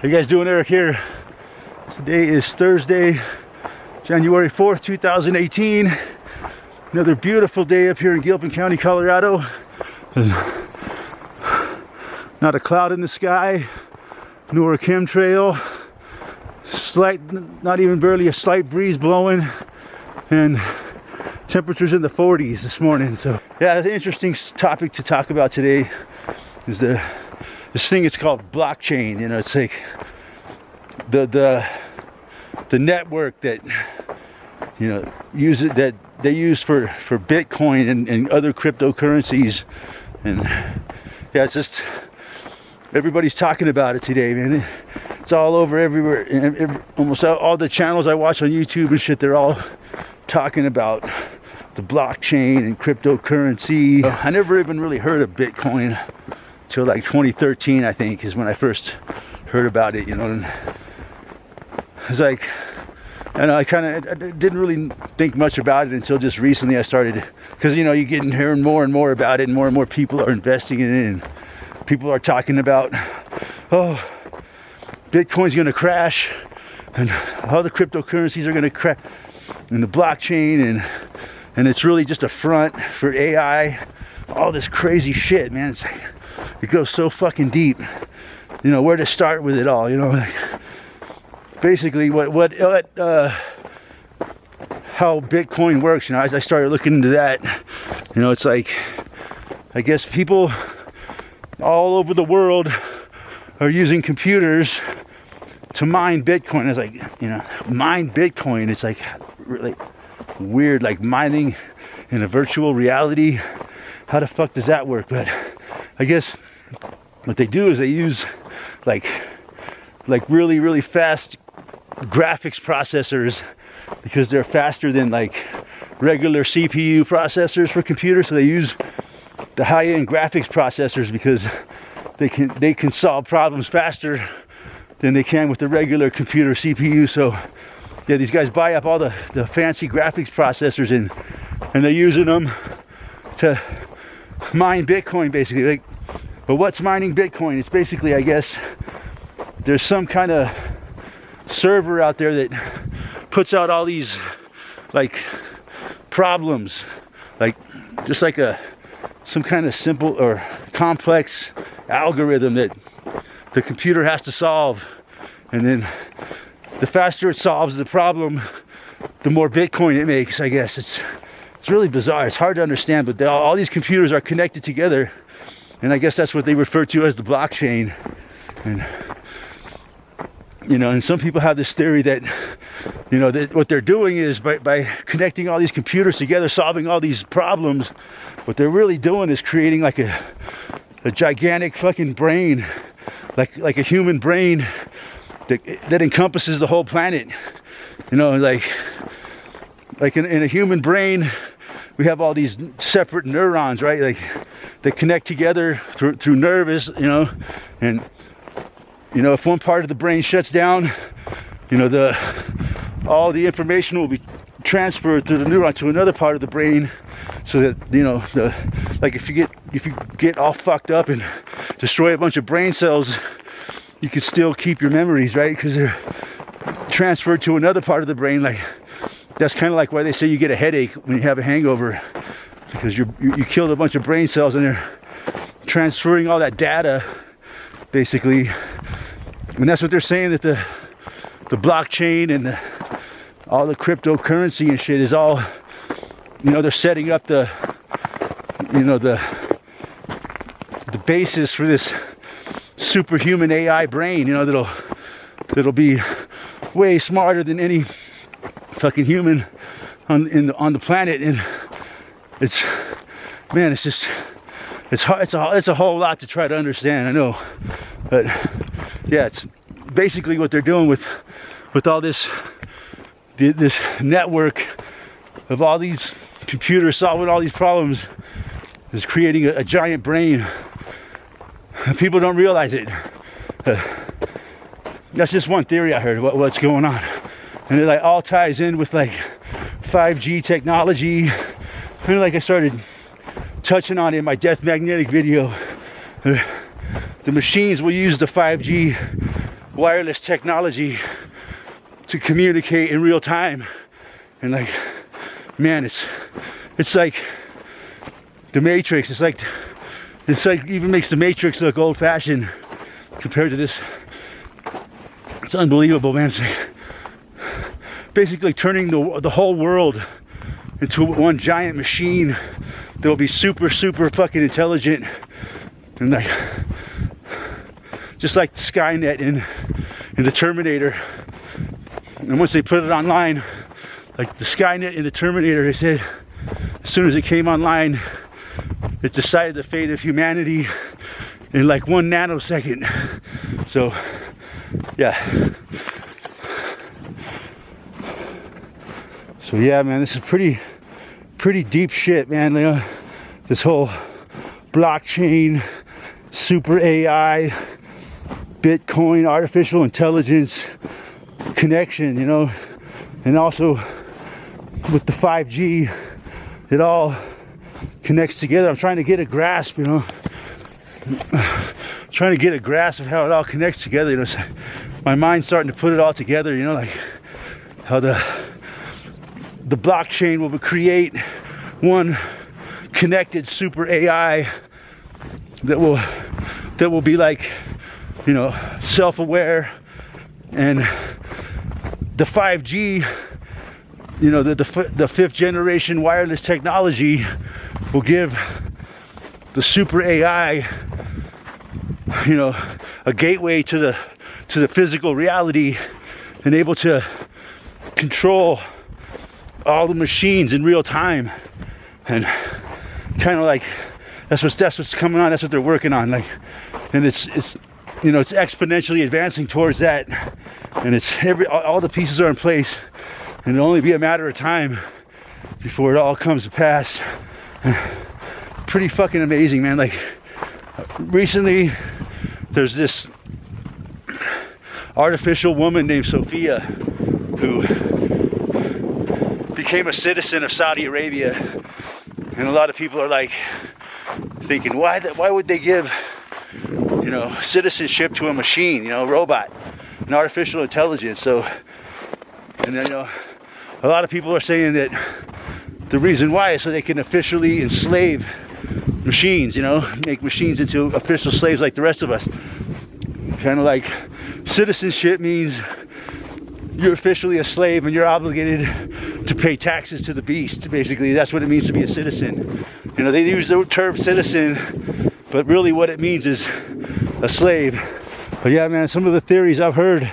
How you guys doing? Eric here. Today is Thursday, January 4th, 2018. Another beautiful day up here in Gilpin County, Colorado. Not a cloud in the sky, nor a chemtrail. Slight, not even barely a slight breeze blowing, and temperatures in the 40s this morning. So yeah, it's an interesting topic to talk about today. Is this thing? It's called BlockChain. You know, it's like the network that, you know, that they use for Bitcoin and other cryptocurrencies. And yeah, it's just everybody's talking about it today, man. It's all over everywhere, and almost all the channels I watch on YouTube and shit, they're all talking about the blockchain and cryptocurrency. I never even really heard of Bitcoin till like 2013, I think, is when I first heard about it. You know, and it's like, and I kind of didn't really think much about it until just recently. I started, because you know, you're getting hearing more and more about it, and more people are investing in it, and people are talking about, oh, Bitcoin's going to crash, and all the cryptocurrencies are going to crash, and the blockchain, and it's really just a front for AI. All this crazy shit, man. It's like, it goes so fucking deep. You know, where to start with it all. You know, like, basically how Bitcoin works. You know, as I started looking into that, you know, it's like, I guess people all over the world are using computers to mine Bitcoin. It's like, you know, mine Bitcoin. It's like really weird, like mining in a virtual reality. How the fuck does that work? But I guess what they do is they use like really fast graphics processors, because they're faster than like regular CPU processors for computers. So they use the high-end graphics processors because they can solve problems faster than they can with the regular computer CPU. So yeah, these guys buy up all the fancy graphics processors and they're using them to mine Bitcoin, basically. Like, but what's mining Bitcoin? It's basically, I guess, there's some kind of server out there that puts out all these like problems, like just like some kind of simple or complex algorithm that the computer has to solve, and then the faster it solves the problem, the more Bitcoin it makes. I guess it's really bizarre. It's hard to understand, but all these computers are connected together, and I guess that's what they refer to as the blockchain. And you know, and some people have this theory that, you know, that what they're doing is by connecting all these computers together, solving all these problems, what they're really doing is creating like a gigantic fucking brain, like a human brain that encompasses the whole planet. You know, like in a human brain, we have all these separate neurons, right? Like they connect together through nerves, you know, and you know, if one part of the brain shuts down, you know, all the information will be transferred through the neuron to another part of the brain, so that, you know, like if you get all fucked up and destroy a bunch of brain cells, you can still keep your memories, right? Because they're transferred to another part of the brain. Like, that's kind of like why they say you get a headache when you have a hangover, because you killed a bunch of brain cells and they're transferring all that data, basically. And that's what they're saying, that the blockchain and all the cryptocurrency and shit is all, you know, they're setting up the basis for this superhuman AI brain, you know, that'll be way smarter than any fucking human on the planet. And it's, man, it's just, it's hard, it's a whole lot to try to understand, I know, but yeah, it's basically what they're doing with all this network of all these computers solving all these problems, is creating a giant brain. People don't realize it. That's just one theory I heard about what's going on, and it like all ties in with like 5G technology. And like I started touching on it in my Death Magnetic video, the machines will use the 5G wireless technology to communicate in real time. And like, man, it's like the Matrix. It's like even makes the Matrix look old-fashioned compared to this. It's unbelievable, man. It's like basically turning the whole world into one giant machine that will be super fucking intelligent, and like just like Skynet in the Terminator. And once they put it online, like the Skynet in the Terminator, they said as soon as it came online, it decided the fate of humanity in like 1 nanosecond. So yeah. So yeah, man, this is pretty deep shit, man. You know, this whole blockchain, super AI, Bitcoin, artificial intelligence connection, you know, and also with the 5G, it all connects together. I'm trying to get a grasp, you know, trying to get a grasp of how it all connects together. You know, so my mind's starting to put it all together, you know, like how the blockchain will create one connected super AI that will be like, you know, self-aware, and the 5G, you know, the 5th generation wireless technology will give the super AI, you know, a gateway to the physical reality, and able to control all the machines in real time. And kind of like that's what's coming on. That's what they're working on. Like, and it's you know, it's exponentially advancing towards that, and it's all the pieces are in place, and it'll only be a matter of time before it all comes to pass. Pretty fucking amazing, man. Like recently there's this artificial woman named Sophia who became a citizen of Saudi Arabia, and a lot of people are like thinking, why would they give, you know, citizenship to a machine, you know, a robot, an artificial intelligence? So, and then, you know, a lot of people are saying that the reason why is so they can officially enslave machines, you know, make machines into official slaves like the rest of us. Kind of like citizenship means you're officially a slave and you're obligated to pay taxes to the beast. Basically, that's what it means to be a citizen. You know, they use the term citizen, but really what it means is a slave. But yeah, man, some of the theories I've heard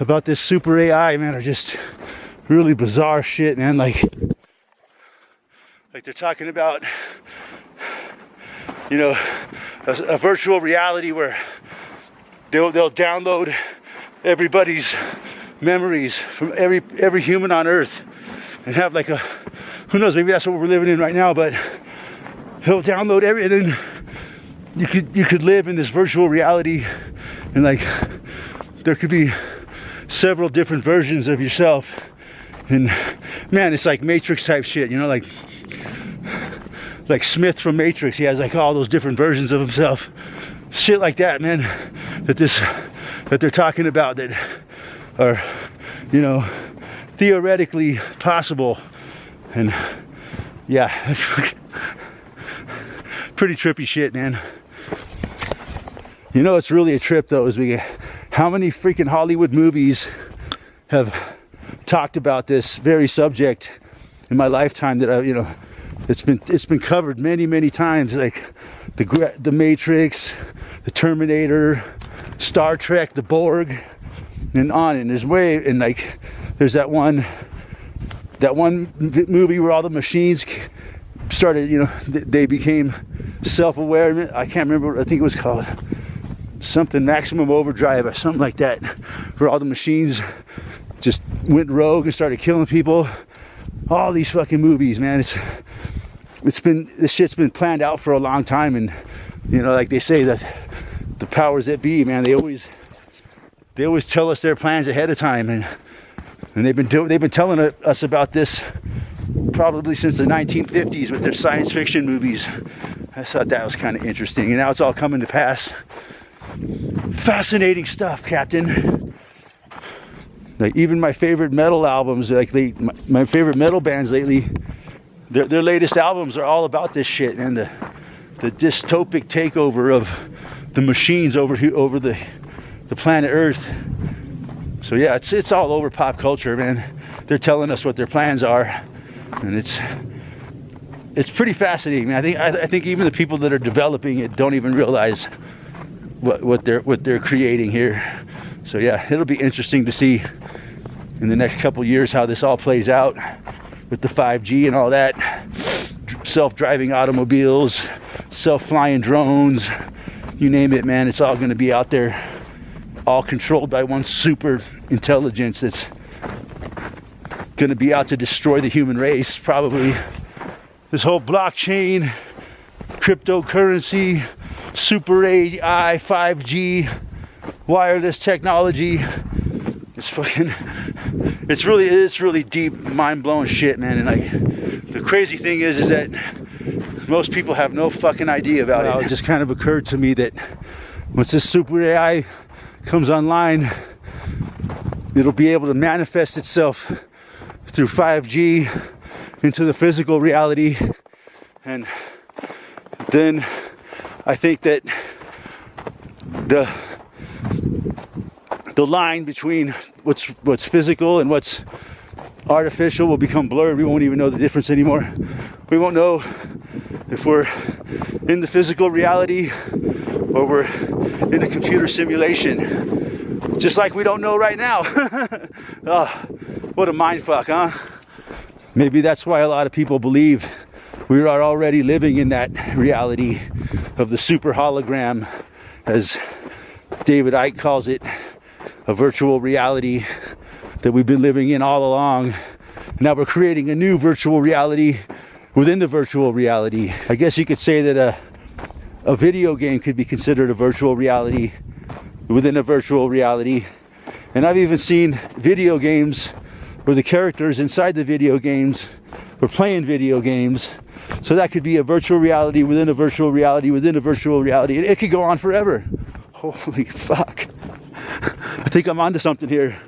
about this super AI, man, are just really bizarre shit, man. Like they're talking about, you know, a virtual reality where they'll download everybody's memories from every human on Earth, and have like a, who knows, maybe that's what we're living in right now, but he'll download everything. You could live in this virtual reality, and like there could be several different versions of yourself, and man, it's like Matrix type shit, you know, like Smith from Matrix. He has like all those different versions of himself, shit like that, man, that they're talking about, that are, you know, theoretically possible. And yeah, it's pretty trippy shit, man. You know, it's really a trip though, is how many freaking Hollywood movies have talked about this very subject in my lifetime, that you know, it's been covered many times, like the Matrix, the Terminator, Star Trek, the Borg, and on. And there's that one movie where all the machines started, you know, they became self-aware. I can't remember, I think it was called something Maximum Overdrive or something like that, where all the machines just went rogue and started killing people. All these fucking movies, man, this shit's been planned out for a long time. And you know, like they say that the powers that be, man, they always tell us their plans ahead of time, and they've been telling us about this probably since the 1950s with their science fiction movies. I thought that was kind of interesting, and now it's all coming to pass. Fascinating stuff, Captain. Like even my favorite metal albums, like my favorite metal bands lately, their latest albums are all about this shit and the dystopic takeover of the machines over the planet Earth. So yeah, it's all over pop culture, man. They're telling us what their plans are, and it's pretty fascinating, man. I think even the people that are developing it don't even realize what they're creating here. So yeah, it'll be interesting to see in the next couple years how this all plays out with the 5G and all that. Self-driving automobiles, self-flying drones, you name it, man. It's all going to be out there, all controlled by one super intelligence that's going to be out to destroy the human race, probably. This whole blockchain, cryptocurrency, Super A.I, 5G, wireless technology. It's really deep, mind-blowing shit, man. And like, the crazy thing is that most people have no fucking idea about it. It just kind of occurred to me that once this Super A.I comes online, it'll be able to manifest itself through 5G into the physical reality, and then I think that the line between what's physical and what's artificial will become blurred. We won't even know the difference anymore. We won't know if we're in the physical reality or we're in a computer simulation, just like we don't know right now. Oh, what a mind fuck, huh? Maybe that's why a lot of people believe we are already living in that reality of the super hologram, as David Icke calls it, a virtual reality that we've been living in all along. Now we're creating a new virtual reality within the virtual reality. I guess you could say that a video game could be considered a virtual reality within a virtual reality. And I've even seen video games where the characters inside the video games were playing video games. So that could be a virtual reality within a virtual reality within a virtual reality. It could go on forever. Holy fuck. I think I'm onto something here.